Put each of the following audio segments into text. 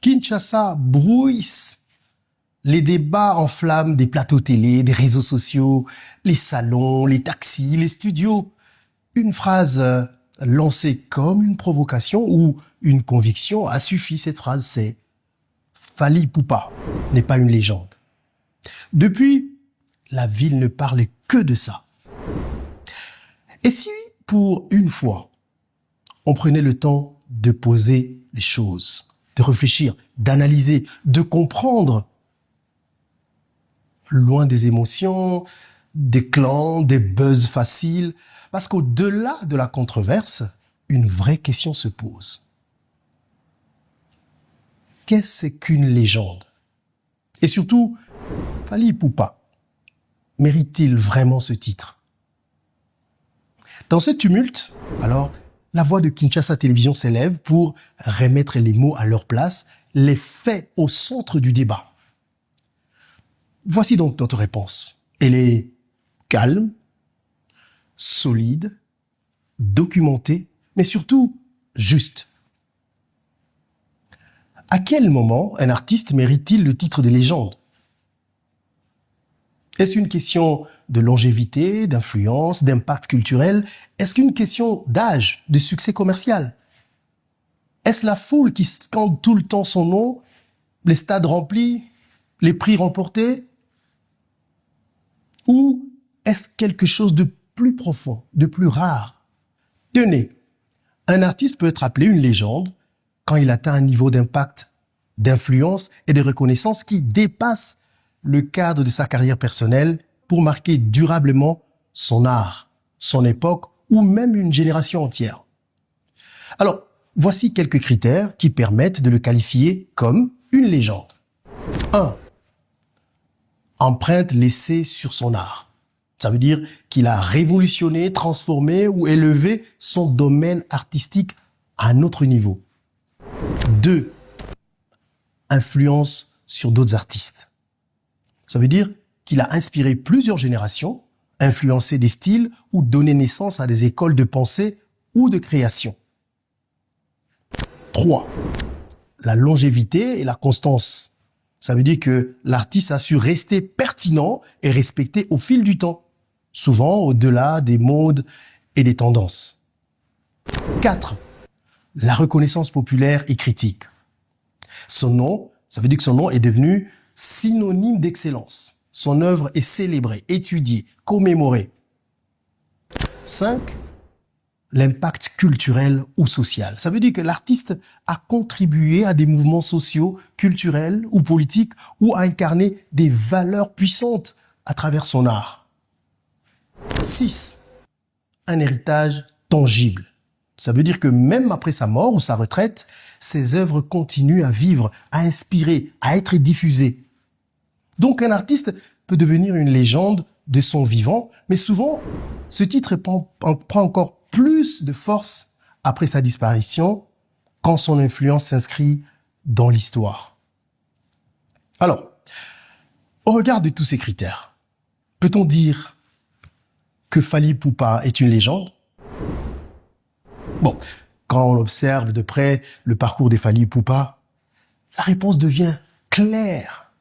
Kinshasa bruisse. Les débats enflamment des plateaux télé, des réseaux sociaux, les salons, les taxis, les studios. Une phrase lancée comme une provocation ou une conviction a suffi. Cette phrase, c'est Fally Ipupa n'est pas une légende. Depuis, la ville ne parle que de ça. Et si, pour une fois, on prenait le temps de poser les choses, de réfléchir, d'analyser, de comprendre, loin des émotions, des clans, des buzz faciles, parce qu'au-delà de la controverse, une vraie question se pose. Qu'est-ce qu'une légende? Et surtout, Fally Ipupa mérite-t-il vraiment ce titre? Dans ce tumulte, alors, la voix de Kinshasa Télévision s'élève pour remettre les mots à leur place, les faits au centre du débat. Voici donc notre réponse. Elle est calme, solide, documentée, mais surtout juste. À quel moment un artiste mérite-t-il le titre de légende? Est-ce une question de longévité, d'influence, d'impact culturel? Est-ce qu'une question d'âge, de succès commercial? Est-ce la foule qui scande tout le temps son nom, les stades remplis, les prix remportés? Ou est-ce quelque chose de plus profond, de plus rare? Tenez, un artiste peut être appelé une légende quand il atteint un niveau d'impact, d'influence et de reconnaissance qui dépasse le cadre de sa carrière personnelle pour marquer durablement son art, son époque ou même une génération entière. Alors, voici quelques critères qui permettent de le qualifier comme une légende. 1. Empreinte laissée sur son art. Ça veut dire qu'il a révolutionné, transformé ou élevé son domaine artistique à un autre niveau. 2. Influence sur d'autres artistes. Ça veut dire qu'il a inspiré plusieurs générations, influencé des styles ou donné naissance à des écoles de pensée ou de création. 3. La longévité et la constance. Ça veut dire que l'artiste a su rester pertinent et respecté au fil du temps, souvent au-delà des modes et des tendances. 4. La reconnaissance populaire et critique. Son nom, ça veut dire que son nom est devenu synonyme d'excellence. Son œuvre est célébrée, étudiée, commémorée. 5. L'impact culturel ou social. Ça veut dire que l'artiste a contribué à des mouvements sociaux, culturels ou politiques ou a incarné des valeurs puissantes à travers son art. 6. Un héritage tangible. Ça veut dire que même après sa mort ou sa retraite, ses œuvres continuent à vivre, à inspirer, à être diffusées. Donc un artiste peut devenir une légende de son vivant, mais souvent, ce titre prend encore plus de force après sa disparition quand son influence s'inscrit dans l'histoire. Alors, au regard de tous ces critères, peut-on dire que Fally Ipupa est une légende? Bon, quand on observe de près le parcours de Fally Ipupa, la réponse devient claire.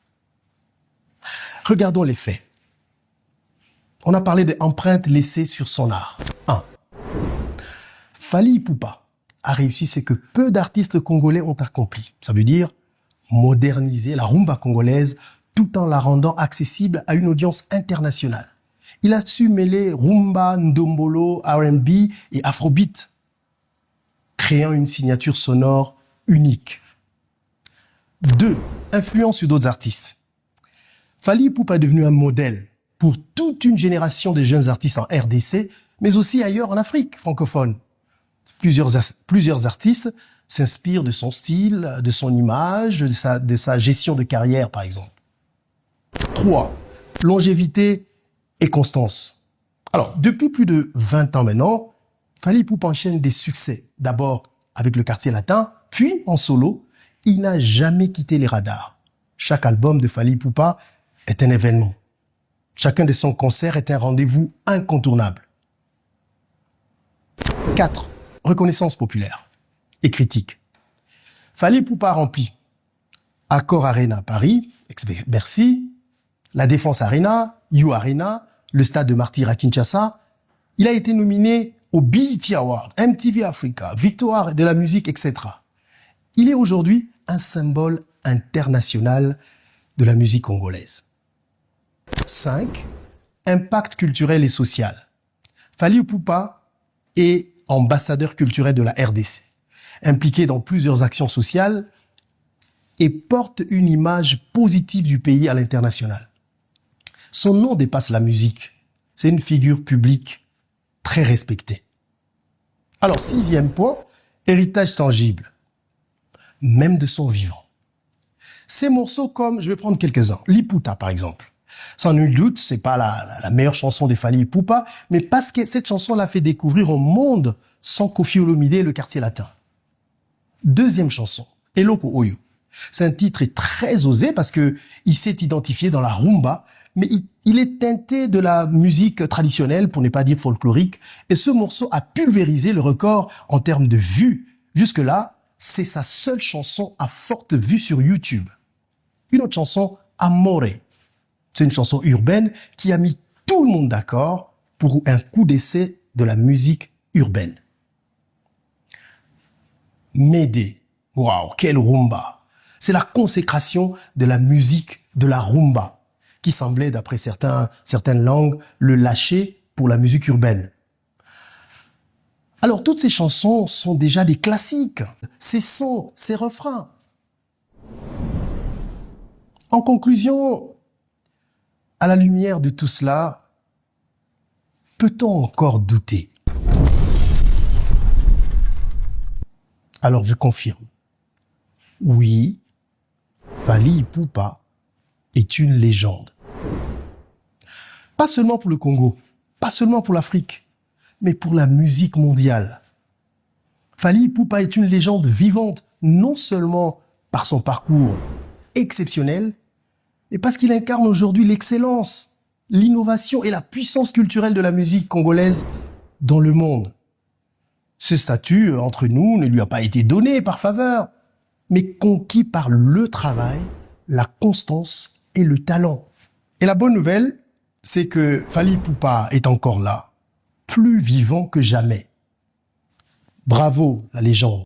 Regardons les faits. On a parlé d'empreintes laissées sur son art. 1. Fally Ipupa a réussi ce que peu d'artistes congolais ont accompli. Ça veut dire moderniser la rumba congolaise tout en la rendant accessible à une audience internationale. Il a su mêler rumba, ndombolo, R&B et afrobeat, créant une signature sonore unique. 2. Influence sur d'autres artistes. Fally Ipupa est devenu un modèle pour toute une génération de jeunes artistes en RDC, mais aussi ailleurs en Afrique francophone. Plusieurs artistes s'inspirent de son style, de son image, de sa gestion de carrière, par exemple. 3. Longévité et constance. Alors, depuis plus de 20 ans maintenant, Fally Ipupa enchaîne des succès. D'abord avec le Quartier Latin, puis en solo. Il n'a jamais quitté les radars. Chaque album de Fally Ipupa est un événement. Chacun de son concert est un rendez-vous incontournable. 4. Reconnaissance populaire et critique. Fally Ipupa remplit Accor Arena Paris, ex-Bercy, la Défense Arena, You Arena, le stade de Martyrs à Kinshasa. Il a été nominé au BET Award, MTV Africa, Victoire de la musique, etc. Il est aujourd'hui un symbole international de la musique congolaise. 5. Impact culturel et social. Fally Ipupa est ambassadeur culturel de la RDC, impliqué dans plusieurs actions sociales et porte une image positive du pays à l'international. Son nom dépasse la musique. C'est une figure publique très respectée. Alors, 6e point, héritage tangible, même de son vivant. Ces morceaux comme, je vais prendre quelques-uns, Liputa par exemple. Sans nul doute, c'est pas la meilleure chanson de Fally Ipupa, mais parce que cette chanson l'a fait découvrir au monde sans Koffi Olomide et le quartier latin. 2e chanson, Eloko Oyo. C'est un titre très osé parce que il s'est identifié dans la rumba, mais il est teinté de la musique traditionnelle, pour ne pas dire folklorique, et ce morceau a pulvérisé le record en termes de vues. Jusque-là, c'est sa seule chanson à forte vue sur YouTube. Une autre chanson, Amore. C'est une chanson urbaine qui a mis tout le monde d'accord pour un coup d'essai de la musique urbaine. Médée. Waouh, quelle rumba! C'est la consécration de la musique de la rumba, qui semblait, d'après certaines langues, le lâcher pour la musique urbaine. Alors, toutes ces chansons sont déjà des classiques. Ces sons, ces refrains. En conclusion, à la lumière de tout cela, peut-on encore douter? Alors, je confirme. Oui, Fally Ipupa est une légende. Pas seulement pour le Congo, pas seulement pour l'Afrique, mais pour la musique mondiale. Fally Ipupa est une légende vivante, non seulement par son parcours exceptionnel, mais parce qu'il incarne aujourd'hui l'excellence, l'innovation et la puissance culturelle de la musique congolaise dans le monde. Ce statut, entre nous, ne lui a pas été donné par faveur, mais conquis par le travail, la constance et le talent. Et la bonne nouvelle, c'est que Fally Ipupa est encore là, plus vivant que jamais. Bravo, la légende.